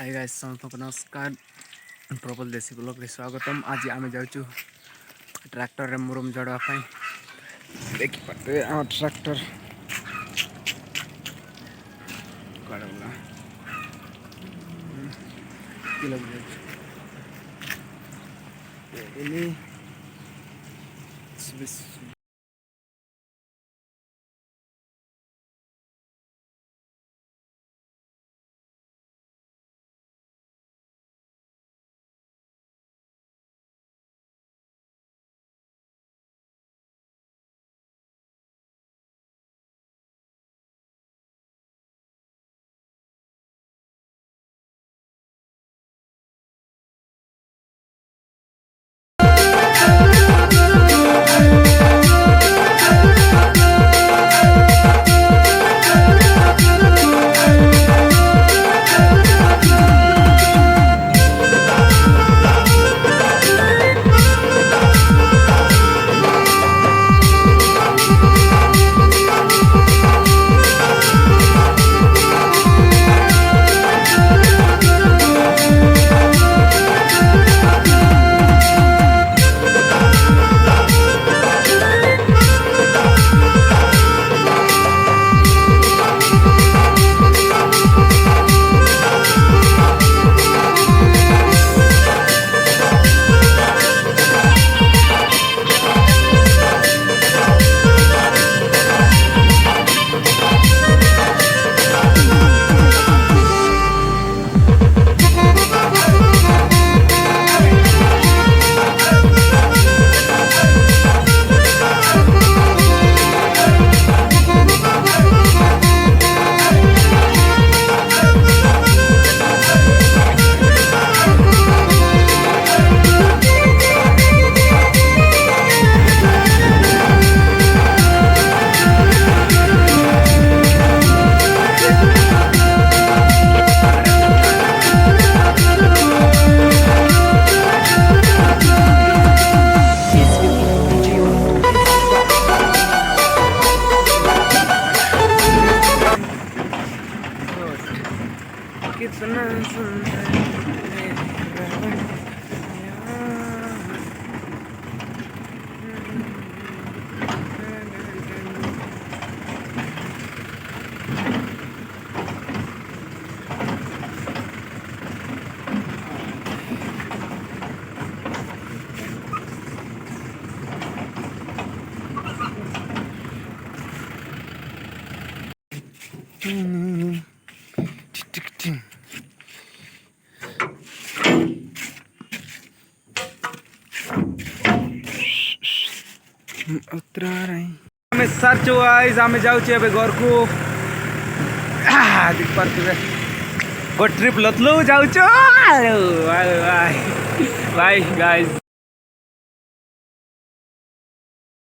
Hi guys समस्त नमस्कार प्रबल देसी ब्लॉग रे स्वागतम। आज आम जाऊँ ट्रैक्टर रे मुरुम जड़ापी देखी पाते ट्रैक्टर कितना सुंदर उतरा रही हमें सर्च वाइज हमें जाऊँ घर को देख पारे गो ट्रिप लतलू जाऊँ बाय गाइस।